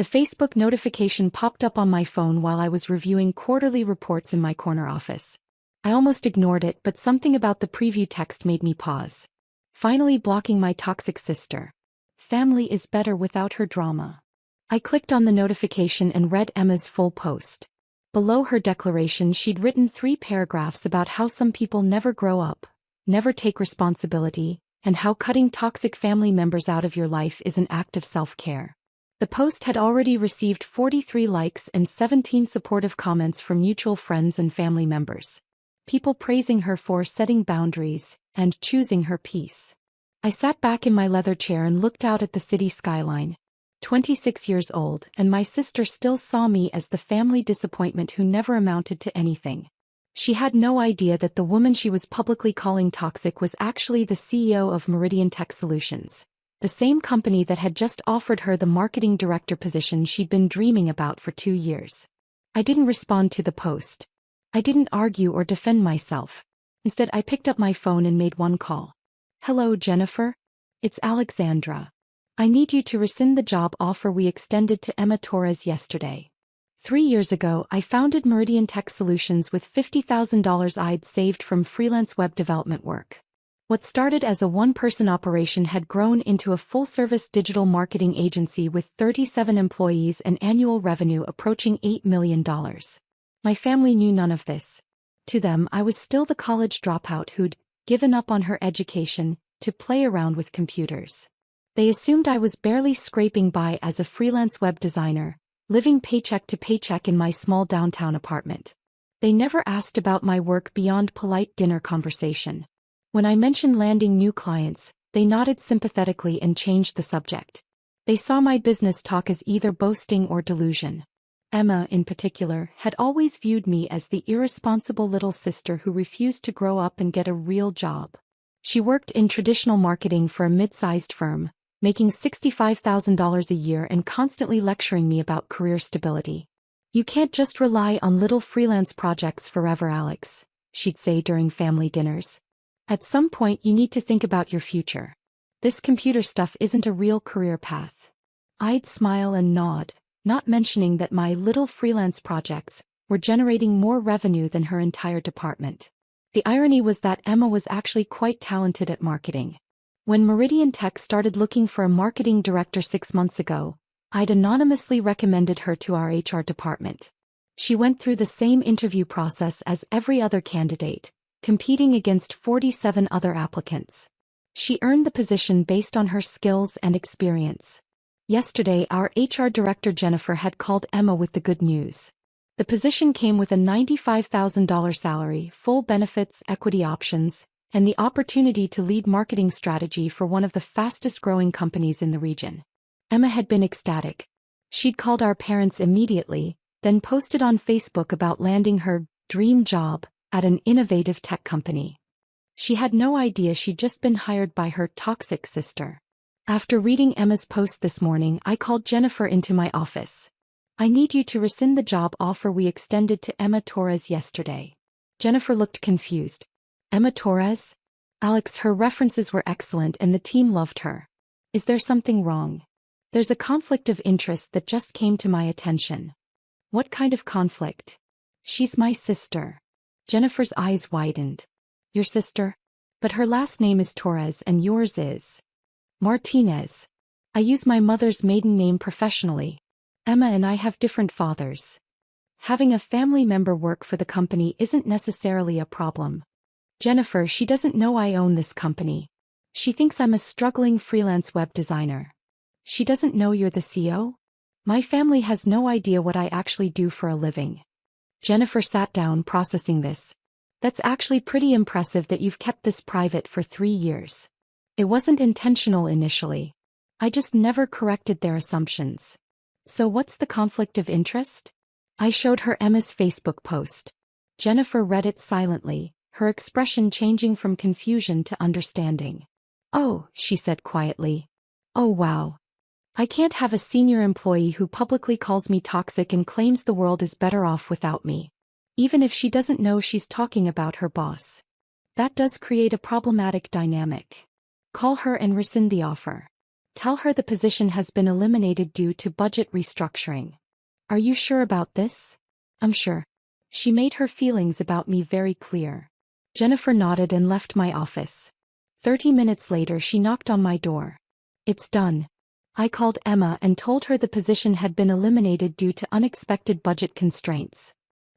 The Facebook notification popped up on my phone while I was reviewing quarterly reports in my corner office. I almost ignored it, but something about the preview text made me pause. Finally blocking my toxic sister. Family is better without her drama. I clicked on the notification and read Emma's full post. Below her declaration, she'd written 3 paragraphs about how some people never grow up, never take responsibility, and how cutting toxic family members out of your life is an act of self-care. The post had already received 43 likes and 17 supportive comments from mutual friends and family members. People praising her for setting boundaries and choosing her peace. I sat back in my leather chair and looked out at the city skyline. 26 years old, and my sister still saw me as the family disappointment who never amounted to anything. She had no idea that the woman she was publicly calling toxic was actually the CEO of Meridian Tech Solutions, the same company that had just offered her the marketing director position she'd been dreaming about for 2 years. I didn't respond to the post. I didn't argue or defend myself. Instead, I picked up my phone and made one call. "Hello, Jennifer. It's Alexandra. I need you to rescind the job offer we extended to Emma Torres yesterday. 3 years ago, I founded Meridian Tech Solutions with $50,000 I'd saved from freelance web development work. What started as a one-person operation had grown into a full-service digital marketing agency with 37 employees and annual revenue approaching $8 million. My family knew none of this. To them, I was still the college dropout who'd given up on her education to play around with computers. They assumed I was barely scraping by as a freelance web designer, living paycheck to paycheck in my small downtown apartment. They never asked about my work beyond polite dinner conversation. When I mentioned landing new clients, they nodded sympathetically and changed the subject. They saw my business talk as either boasting or delusion. Emma, in particular, had always viewed me as the irresponsible little sister who refused to grow up and get a real job. She worked in traditional marketing for a mid-sized firm, making $65,000 a year and constantly lecturing me about career stability. "You can't just rely on little freelance projects forever, Alex," she'd say during family dinners. "At some point you need to think about your future. This computer stuff isn't a real career path." I'd smile and nod, not mentioning that my little freelance projects were generating more revenue than her entire department. The irony was that Emma was actually quite talented at marketing. When Meridian Tech started looking for a marketing director 6 months ago, I'd anonymously recommended her to our HR department. She went through the same interview process as every other candidate, competing against 47 other applicants. She earned the position based on her skills and experience. Yesterday, our HR director Jennifer had called Emma with the good news. The position came with a $95,000 salary, full benefits, equity options, and the opportunity to lead marketing strategy for one of the fastest-growing companies in the region. Emma had been ecstatic. She'd called our parents immediately, then posted on Facebook about landing her dream job at an innovative tech company. She had no idea she'd just been hired by her toxic sister. After reading Emma's post this morning, I called Jennifer into my office. "I need you to rescind the job offer we extended to Emma Torres yesterday." Jennifer looked confused. "Emma Torres? Alex, her references were excellent and the team loved her. Is there something wrong? There's a conflict of interest that just came to my attention." "What kind of conflict?" "She's my sister." Jennifer's eyes widened. "Your sister? But her last name is Torres and yours is Martinez. I use my mother's maiden name professionally. Emma and I have different fathers. Having a family member work for the company isn't necessarily a problem. Jennifer, she doesn't know I own this company. She thinks I'm a struggling freelance web designer. She doesn't know you're the CEO? My family has no idea what I actually do for a living." Jennifer sat down, processing this. "That's actually pretty impressive that you've kept this private for 3 years. It wasn't intentional initially. I just never corrected their assumptions. So what's the conflict of interest?" I showed her Emma's Facebook post. Jennifer read it silently, her expression changing from confusion to understanding. "Oh," she said quietly. "Oh wow. I can't have a senior employee who publicly calls me toxic and claims the world is better off without me. Even if she doesn't know she's talking about her boss. That does create a problematic dynamic. Call her and rescind the offer." Tell her the position has been eliminated due to budget restructuring. Are you sure about this? I'm sure. She made her feelings about me very clear. Jennifer nodded and left my office. 30 minutes later she knocked on my door. It's done. I called Emma and told her the position had been eliminated due to unexpected budget constraints.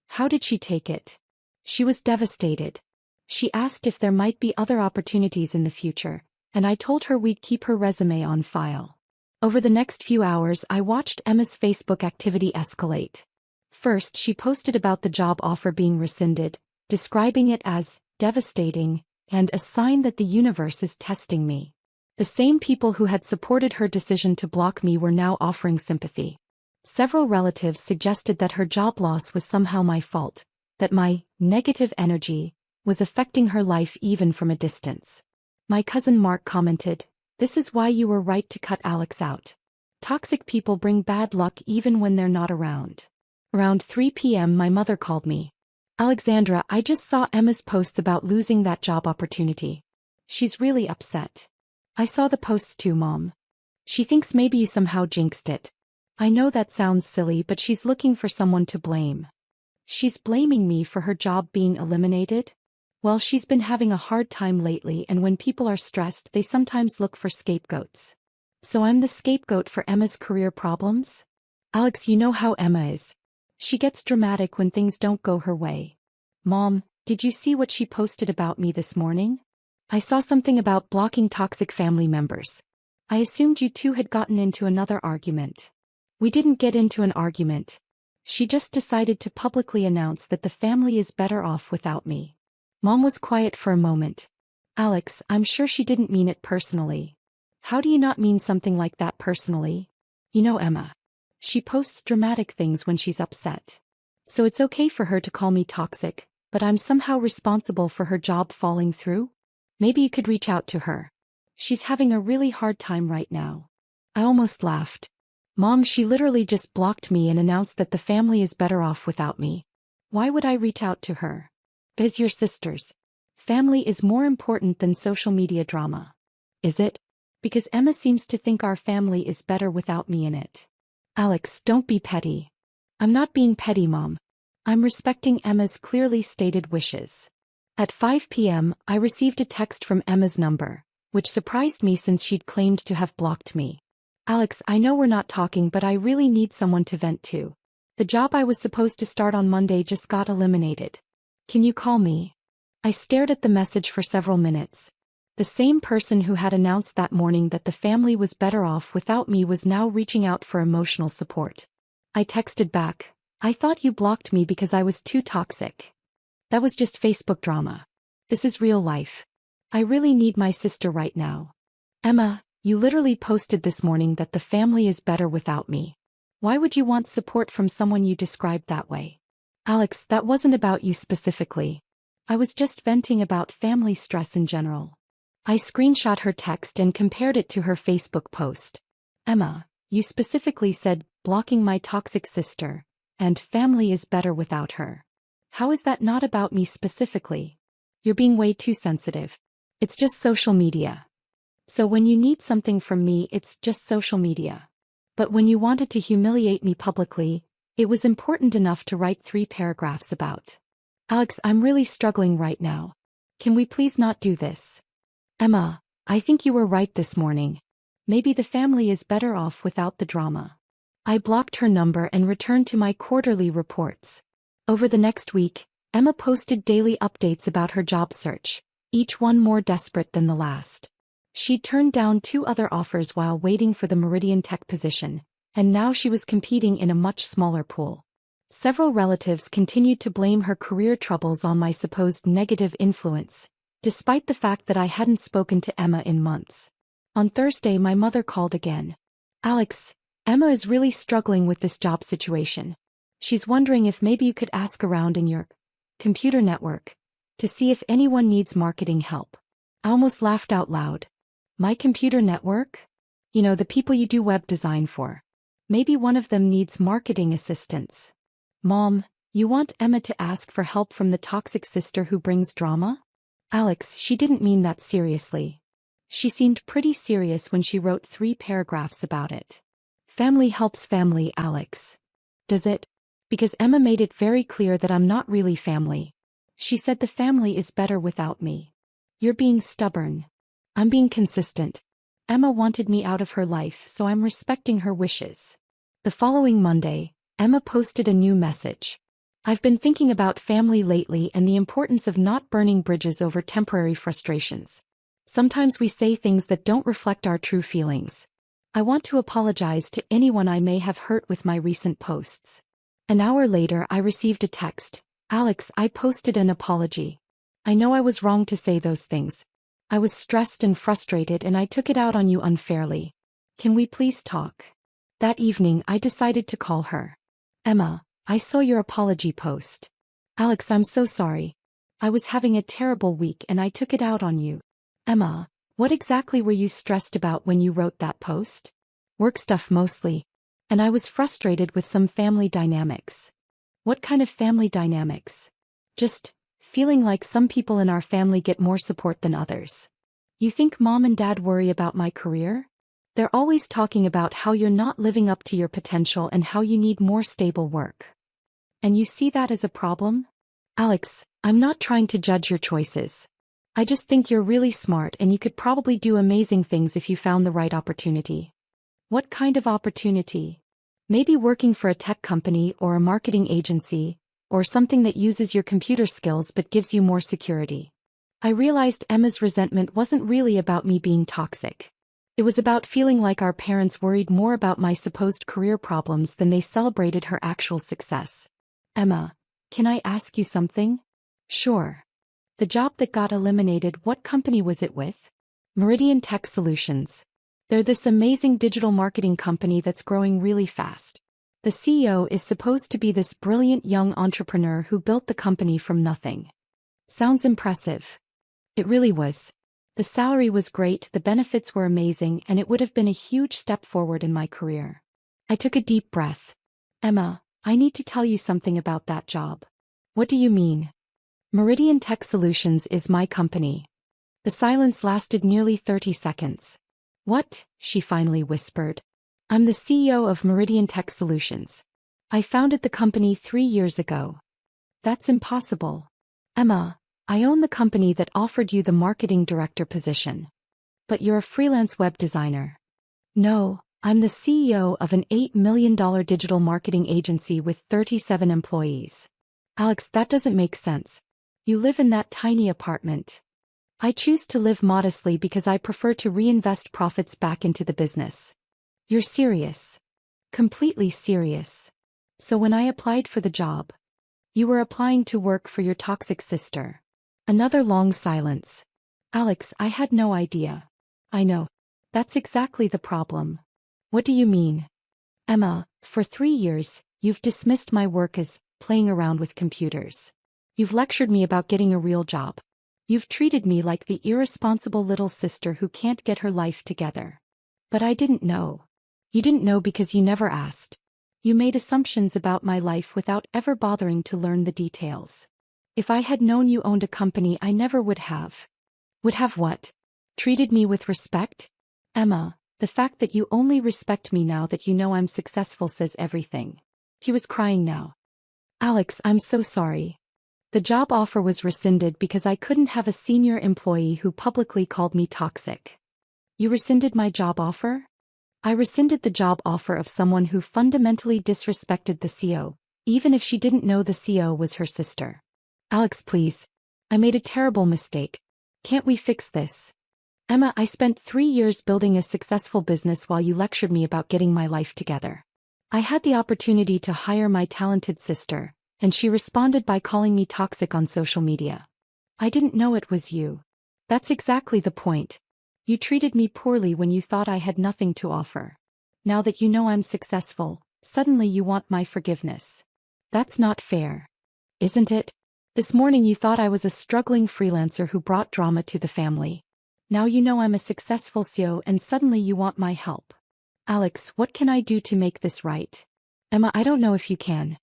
How did she take it? She was devastated. She asked if there might be other opportunities in the future, and I told her we'd keep her resume on file. Over the next few hours I watched Emma's Facebook activity escalate. First she posted about the job offer being rescinded, describing it as devastating and a sign that the universe is testing me. The same people who had supported her decision to block me were now offering sympathy. Several relatives suggested that her job loss was somehow my fault, that my negative energy was affecting her life even from a distance. My cousin Mark commented, "This is why you were right to cut Alex out. Toxic people bring bad luck even when they're not around." Around 3 p.m. my mother called me. "Alexandra, I just saw Emma's posts about losing that job opportunity. She's really upset." "I saw the posts too, Mom. She thinks maybe you somehow jinxed it." "I know that sounds silly, but she's looking for someone to blame." "She's blaming me for her job being eliminated?" "Well, she's been having a hard time lately, and when people are stressed they sometimes look for scapegoats." "So I'm the scapegoat for Emma's career problems?" "Alex, you know how Emma is. She gets dramatic when things don't go her way." "Mom, did you see what she posted about me this morning?" "I saw something about blocking toxic family members. I assumed you two had gotten into another argument." "We didn't get into an argument. She just decided to publicly announce that the family is better off without me." Mom was quiet for a moment. "Alex, I'm sure she didn't mean it personally." "How do you not mean something like that personally?" "You know Emma. She posts dramatic things when she's upset. So it's okay for her to call me toxic, but I'm somehow responsible for her job falling through? Maybe you could reach out to her. She's having a really hard time right now." I almost laughed. "Mom, she literally just blocked me and announced that the family is better off without me. Why would I reach out to her?" "Biz your sisters. Family is more important than social media drama." "Is it? Because Emma seems to think our family is better without me in it." "Alex, don't be petty." "I'm not being petty, Mom. I'm respecting Emma's clearly stated wishes." At 5 p.m., I received a text from Emma's number, which surprised me since she'd claimed to have blocked me. "Alex, I know we're not talking, but I really need someone to vent to. The job I was supposed to start on Monday just got eliminated. Can you call me?" I stared at the message for several minutes. The same person who had announced that morning that the family was better off without me was now reaching out for emotional support. I texted back, "I thought you blocked me because I was too toxic. That was just Facebook drama. This is real life. I really need my sister right now." "Emma, you literally posted this morning that the family is better without me. Why would you want support from someone you described that way?" "Alex, that wasn't about you specifically. I was just venting about family stress in general." I screenshot her text and compared it to her Facebook post. "Emma, you specifically said blocking my toxic sister, and family is better without her. How is that not about me specifically? You're being way too sensitive. It's just social media. So when you need something from me, it's just social media. But when you wanted to humiliate me publicly, it was important enough to write 3 paragraphs about." "Alex, I'm really struggling right now. Can we please not do this?" "Emma, I think you were right this morning. Maybe the family is better off without the drama." I blocked her number and returned to my quarterly reports. Over the next week, Emma posted daily updates about her job search, each one more desperate than the last. She turned down 2 other offers while waiting for the Meridian Tech position, and now she was competing in a much smaller pool. Several relatives continued to blame her career troubles on my supposed negative influence, despite the fact that I hadn't spoken to Emma in months. On Thursday, my mother called again. "Alex, Emma is really struggling with this job situation. She's wondering if maybe you could ask around in your computer network to see if anyone needs marketing help." I almost laughed out loud. "My computer network? You know, the people you do web design for. Maybe one of them needs marketing assistance." "Mom, you want Emma to ask for help from the toxic sister who brings drama?" "Alex, she didn't mean that seriously. She seemed pretty serious when she wrote 3 paragraphs about it. Family helps family, Alex. Does it? Because Emma made it very clear that I'm not really family. She said the family is better without me. You're being stubborn. I'm being consistent. Emma wanted me out of her life, so I'm respecting her wishes. The following Monday, Emma posted a new message. I've been thinking about family lately and the importance of not burning bridges over temporary frustrations. Sometimes we say things that don't reflect our true feelings. I want to apologize to anyone I may have hurt with my recent posts. An hour later, I received a text. Alex, I posted an apology. I know I was wrong to say those things. I was stressed and frustrated and I took it out on you unfairly. Can we please talk? That evening, I decided to call her. Emma, I saw your apology post. Alex, I'm so sorry. I was having a terrible week and I took it out on you. Emma, what exactly were you stressed about when you wrote that post? Work stuff mostly. And I was frustrated with some family dynamics. What kind of family dynamics? Just feeling like some people in our family get more support than others. You think mom and dad worry about my career? They're always talking about how you're not living up to your potential and how you need more stable work. And you see that as a problem? Alex, I'm not trying to judge your choices. I just think you're really smart and you could probably do amazing things if you found the right opportunity. What kind of opportunity? Maybe working for a tech company or a marketing agency, or something that uses your computer skills but gives you more security. I realized Emma's resentment wasn't really about me being toxic. It was about feeling like our parents worried more about my supposed career problems than they celebrated her actual success. Emma, can I ask you something? Sure. The job that got eliminated, what company was it with? Meridian Tech Solutions. They're this amazing digital marketing company that's growing really fast. The CEO is supposed to be this brilliant young entrepreneur who built the company from nothing. Sounds impressive. It really was. The salary was great, the benefits were amazing, and it would have been a huge step forward in my career. I took a deep breath. Emma, I need to tell you something about that job. What do you mean? Meridian Tech Solutions is my company. The silence lasted nearly 30 seconds. What? She finally whispered. I'm the CEO of Meridian Tech Solutions. I founded the company 3 years ago. That's impossible. Emma, I own the company that offered you the marketing director position. But you're a freelance web designer. No, I'm the CEO of an $8 million digital marketing agency with 37 employees. Alex, that doesn't make sense. You live in that tiny apartment. I choose to live modestly because I prefer to reinvest profits back into the business. You're serious. Completely serious. So when I applied for the job, you were applying to work for your toxic sister. Another long silence. Alex, I had no idea. I know. That's exactly the problem. What do you mean? Emma, for 3 years, you've dismissed my work as playing around with computers. You've lectured me about getting a real job. You've treated me like the irresponsible little sister who can't get her life together. But I didn't know. You didn't know because you never asked. You made assumptions about my life without ever bothering to learn the details. If I had known you owned a company, I never would have. Would have what? Treated me with respect? Emma, the fact that you only respect me now that you know I'm successful says everything. He was crying now. Alex, I'm so sorry. The job offer was rescinded because I couldn't have a senior employee who publicly called me toxic. You rescinded my job offer? I rescinded the job offer of someone who fundamentally disrespected the CEO, even if she didn't know the CEO was her sister. Alex, please. I made a terrible mistake. Can't we fix this? Emma, I spent 3 years building a successful business while you lectured me about getting my life together. I had the opportunity to hire my talented sister, and she responded by calling me toxic on social media. I didn't know it was you. That's exactly the point. You treated me poorly when you thought I had nothing to offer. Now that you know I'm successful, suddenly you want my forgiveness. That's not fair. Isn't it? This morning you thought I was a struggling freelancer who brought drama to the family. Now you know I'm a successful CEO and suddenly you want my help. Alex, what can I do to make this right? Emma, I don't know if you can.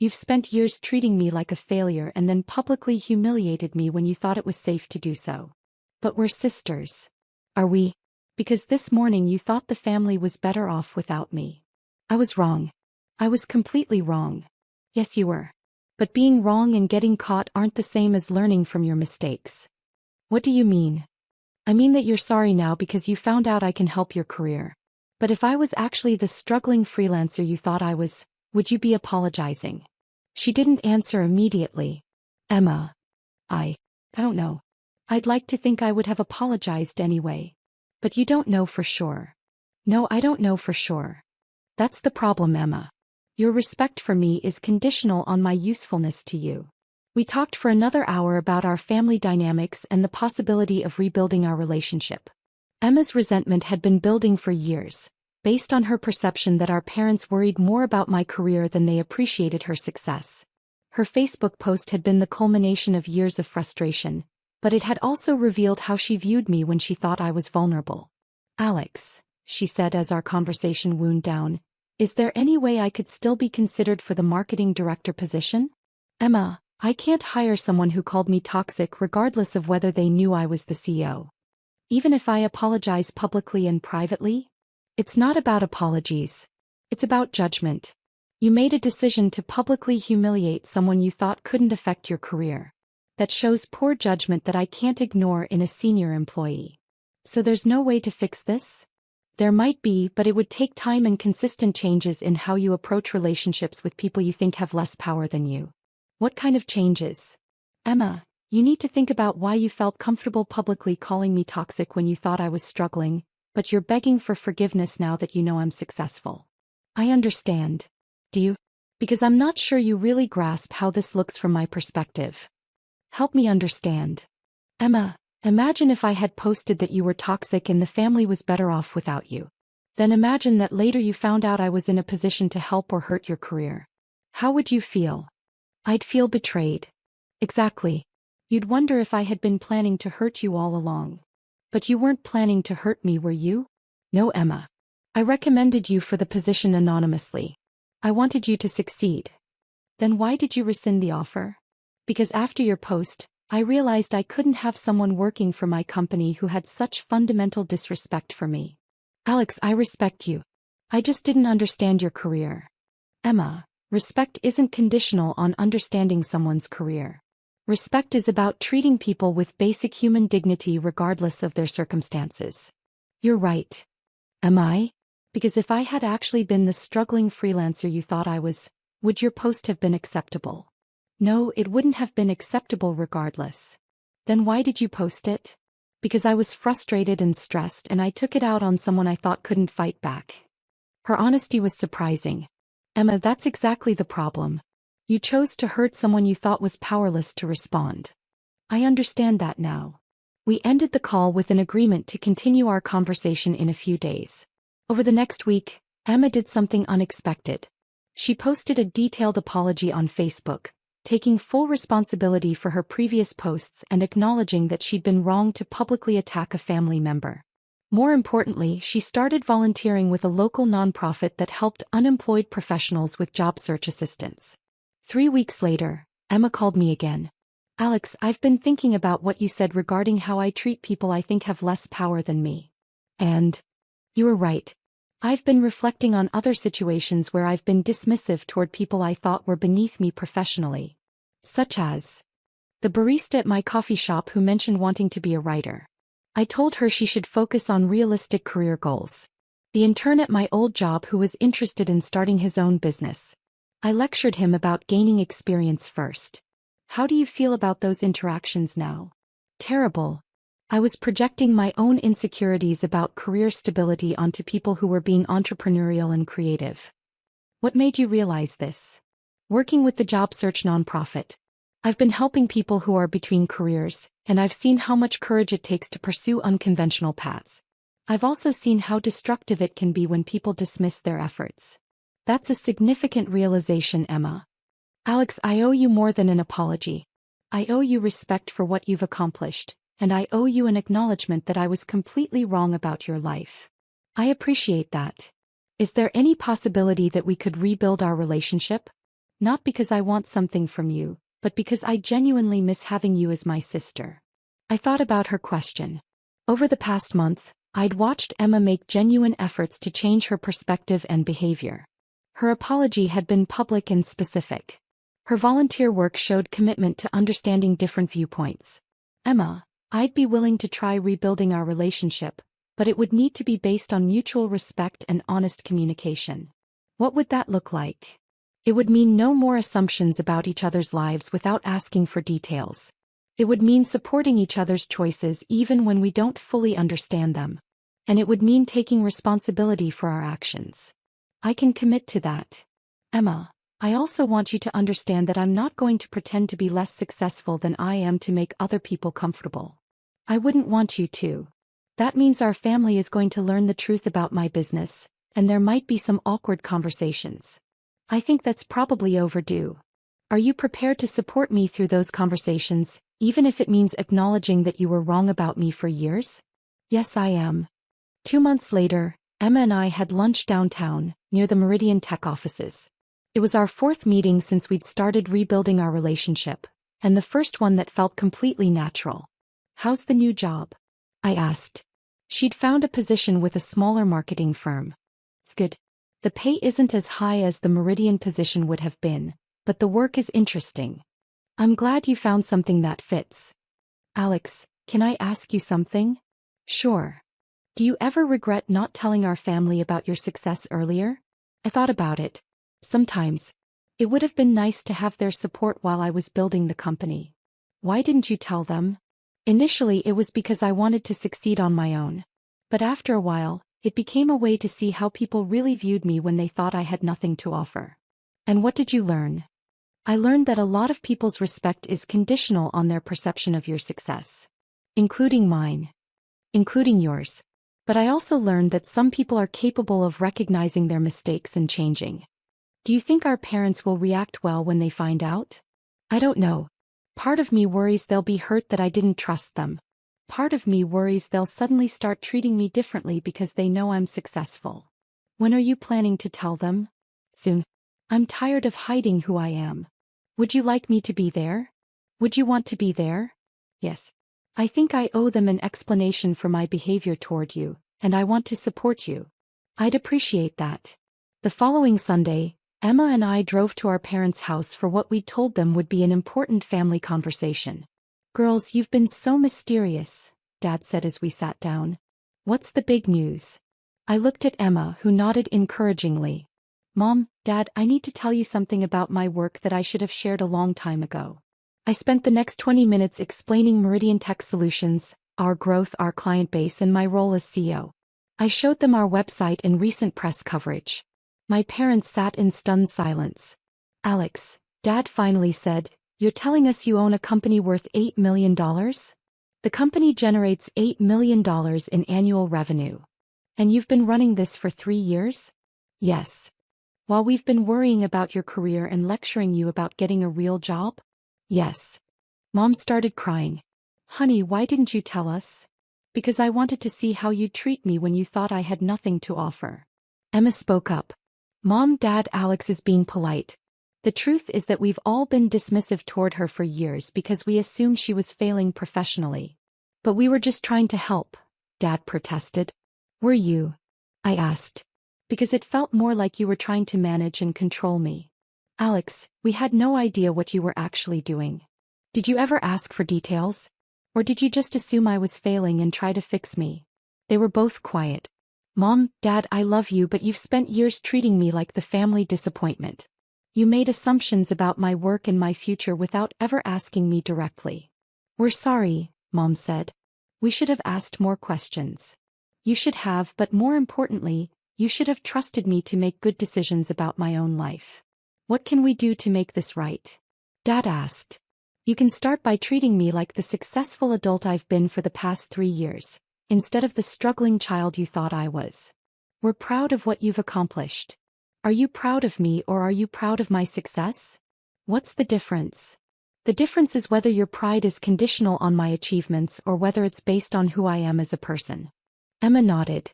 You've spent years treating me like a failure and then publicly humiliated me when you thought it was safe to do so. But we're sisters. Are we? Because this morning you thought the family was better off without me. I was wrong. I was completely wrong. Yes, you were. But being wrong and getting caught aren't the same as learning from your mistakes. What do you mean? I mean that you're sorry now because you found out I can help your career. But if I was actually the struggling freelancer you thought I was, would you be apologizing? She didn't answer immediately. Emma. I don't know. I'd like to think I would have apologized anyway. But you don't know for sure. No, I don't know for sure. That's the problem, Emma. Your respect for me is conditional on my usefulness to you. We talked for another hour about our family dynamics and the possibility of rebuilding our relationship. Emma's resentment had been building for years, based on her perception that our parents worried more about my career than they appreciated her success. Her Facebook post had been the culmination of years of frustration, but it had also revealed how she viewed me when she thought I was vulnerable. Alex, she said as our conversation wound down, is there any way I could still be considered for the marketing director position? Emma, I can't hire someone who called me toxic regardless of whether they knew I was the CEO. Even if I apologize publicly and privately? It's not about apologies. It's about judgment. You made a decision to publicly humiliate someone you thought couldn't affect your career. That shows poor judgment that I can't ignore in a senior employee. So there's no way to fix this? There might be, but it would take time and consistent changes in how you approach relationships with people you think have less power than you. What kind of changes? Emma, you need to think about why you felt comfortable publicly calling me toxic when you thought I was struggling, but you're begging for forgiveness now that you know I'm successful. I understand. Do you? Because I'm not sure you really grasp how this looks from my perspective. Help me understand. Emma, imagine if I had posted that you were toxic and the family was better off without you. Then imagine that later you found out I was in a position to help or hurt your career. How would you feel? I'd feel betrayed. Exactly. You'd wonder if I had been planning to hurt you all along. But you weren't planning to hurt me, were you? No, Emma. I recommended you for the position anonymously. I wanted you to succeed. Then why did you rescind the offer? Because after your post, I realized I couldn't have someone working for my company who had such fundamental disrespect for me. Alex, I respect you. I just didn't understand your career. Emma, respect isn't conditional on understanding someone's career. Respect is about treating people with basic human dignity regardless of their circumstances. You're right. Am I? Because if I had actually been the struggling freelancer you thought I was, would your post have been acceptable? No, it wouldn't have been acceptable regardless. Then why did you post it? Because I was frustrated and stressed and I took it out on someone I thought couldn't fight back. Her honesty was surprising. Emma, that's exactly the problem. You chose to hurt someone you thought was powerless to respond. I understand that now. We ended the call with an agreement to continue our conversation in a few days. Over the next week, Emma did something unexpected. She posted a detailed apology on Facebook, taking full responsibility for her previous posts and acknowledging that she'd been wrong to publicly attack a family member. More importantly, she started volunteering with a local nonprofit that helped unemployed professionals with job search assistance. 3 weeks later, Emma called me again. Alex, I've been thinking about what you said regarding how I treat people I think have less power than me. And you were right. I've been reflecting on other situations where I've been dismissive toward people I thought were beneath me professionally. Such as the barista at my coffee shop who mentioned wanting to be a writer. I told her she should focus on realistic career goals. The intern at my old job who was interested in starting his own business. I lectured him about gaining experience first. How do you feel about those interactions now? Terrible. I was projecting my own insecurities about career stability onto people who were being entrepreneurial and creative. What made you realize this? Working with the job search nonprofit. I've been helping people who are between careers, and I've seen how much courage it takes to pursue unconventional paths. I've also seen how destructive it can be when people dismiss their efforts. That's a significant realization, Emma. Alex, I owe you more than an apology. I owe you respect for what you've accomplished, and I owe you an acknowledgement that I was completely wrong about your life. I appreciate that. Is there any possibility that we could rebuild our relationship? Not because I want something from you, but because I genuinely miss having you as my sister. I thought about her question. Over the past month, I'd watched Emma make genuine efforts to change her perspective and behavior. Her apology had been public and specific. Her volunteer work showed commitment to understanding different viewpoints. Emma, I'd be willing to try rebuilding our relationship, but it would need to be based on mutual respect and honest communication. What would that look like? It would mean no more assumptions about each other's lives without asking for details. It would mean supporting each other's choices even when we don't fully understand them. And it would mean taking responsibility for our actions. I can commit to that. Emma, I also want you to understand that I'm not going to pretend to be less successful than I am to make other people comfortable. I wouldn't want you to. That means our family is going to learn the truth about my business, and there might be some awkward conversations. I think that's probably overdue. Are you prepared to support me through those conversations, even if it means acknowledging that you were wrong about me for years? Yes, I am. 2 months later, Emma and I had lunch downtown, near the Meridian Tech offices. It was our 4th meeting since we'd started rebuilding our relationship, and the first one that felt completely natural. How's the new job? I asked. She'd found a position with a smaller marketing firm. It's good. The pay isn't as high as the Meridian position would have been, but the work is interesting. I'm glad you found something that fits. Alex, can I ask you something? Sure. Do you ever regret not telling our family about your success earlier? I thought about it. Sometimes. It would have been nice to have their support while I was building the company. Why didn't you tell them? Initially it was because I wanted to succeed on my own. But after a while, it became a way to see how people really viewed me when they thought I had nothing to offer. And what did you learn? I learned that a lot of people's respect is conditional on their perception of your success. Including mine. Including yours. But I also learned that some people are capable of recognizing their mistakes and changing. Do you think our parents will react well when they find out? I don't know. Part of me worries they'll be hurt that I didn't trust them. Part of me worries they'll suddenly start treating me differently because they know I'm successful. When are you planning to tell them? Soon. I'm tired of hiding who I am. Would you like me to be there? Would you want to be there? Yes. I think I owe them an explanation for my behavior toward you, and I want to support you. I'd appreciate that. The following Sunday, Emma and I drove to our parents' house for what we told them would be an important family conversation. Girls, you've been so mysterious, Dad said as we sat down. What's the big news? I looked at Emma, who nodded encouragingly. Mom, Dad, I need to tell you something about my work that I should have shared a long time ago. I spent the next 20 minutes explaining Meridian Tech Solutions, our growth, our client base, and my role as CEO. I showed them our website and recent press coverage. My parents sat in stunned silence. Alex, Dad finally said, you're telling us you own a company worth $8 million? The company generates $8 million in annual revenue. And you've been running this for 3 years? Yes. While we've been worrying about your career and lecturing you about getting a real job? Yes. Mom started crying. Honey, why didn't you tell us? Because I wanted to see how you'd treat me when you thought I had nothing to offer. Emma spoke up. Mom, Dad, Alex is being polite. The truth is that we've all been dismissive toward her for years because we assumed she was failing professionally. But we were just trying to help, Dad protested. Were you? I asked. Because it felt more like you were trying to manage and control me. Alex, we had no idea what you were actually doing. Did you ever ask for details? Or did you just assume I was failing and try to fix me? They were both quiet. Mom, Dad, I love you, but you've spent years treating me like the family disappointment. You made assumptions about my work and my future without ever asking me directly. We're sorry, Mom said. We should have asked more questions. You should have, but more importantly, you should have trusted me to make good decisions about my own life. What can we do to make this right? Dad asked. You can start by treating me like the successful adult I've been for the past 3 years, instead of the struggling child you thought I was. We're proud of what you've accomplished. Are you proud of me or are you proud of my success? What's the difference? The difference is whether your pride is conditional on my achievements or whether it's based on who I am as a person. Emma nodded.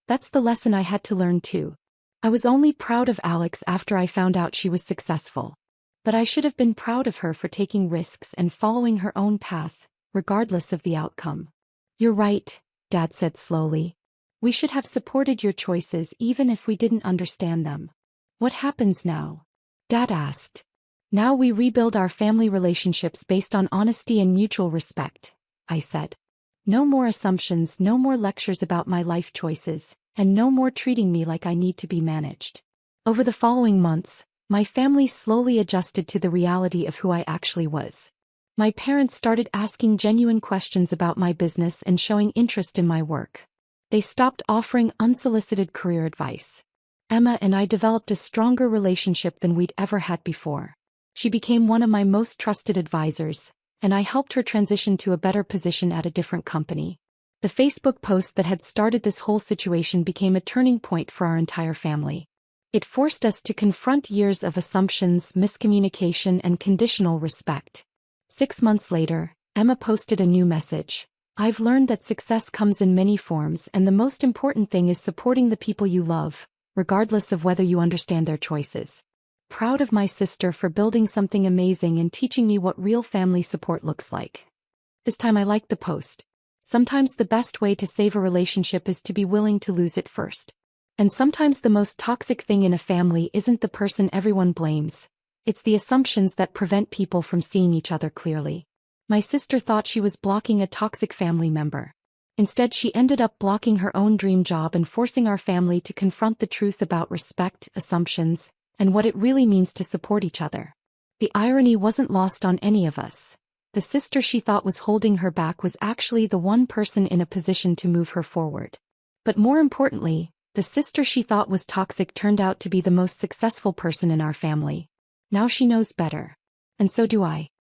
That's the lesson I had to learn too. I was only proud of Alex after I found out she was successful. But I should have been proud of her for taking risks and following her own path, regardless of the outcome. You're right, Dad said slowly. We should have supported your choices even if we didn't understand them. What happens now? Dad asked. Now we rebuild our family relationships based on honesty and mutual respect, I said. No more assumptions, no more lectures about my life choices, and no more treating me like I need to be managed. Over the following months, my family slowly adjusted to the reality of who I actually was. My parents started asking genuine questions about my business and showing interest in my work. They stopped offering unsolicited career advice. Emma and I developed a stronger relationship than we'd ever had before. She became one of my most trusted advisors, and I helped her transition to a better position at a different company. The Facebook post that had started this whole situation became a turning point for our entire family. It forced us to confront years of assumptions, miscommunication, and conditional respect. 6 months later, Emma posted a new message. I've learned that success comes in many forms, and the most important thing is supporting the people you love, regardless of whether you understand their choices. Proud of my sister for building something amazing and teaching me what real family support looks like. This time I liked the post. Sometimes the best way to save a relationship is to be willing to lose it first. And sometimes the most toxic thing in a family isn't the person everyone blames. It's the assumptions that prevent people from seeing each other clearly. My sister thought she was blocking a toxic family member. Instead, she ended up blocking her own dream job and forcing our family to confront the truth about respect, assumptions, and what it really means to support each other. The irony wasn't lost on any of us. The sister she thought was holding her back was actually the one person in a position to move her forward. But more importantly, the sister she thought was toxic turned out to be the most successful person in our family. Now she knows better. And so do I.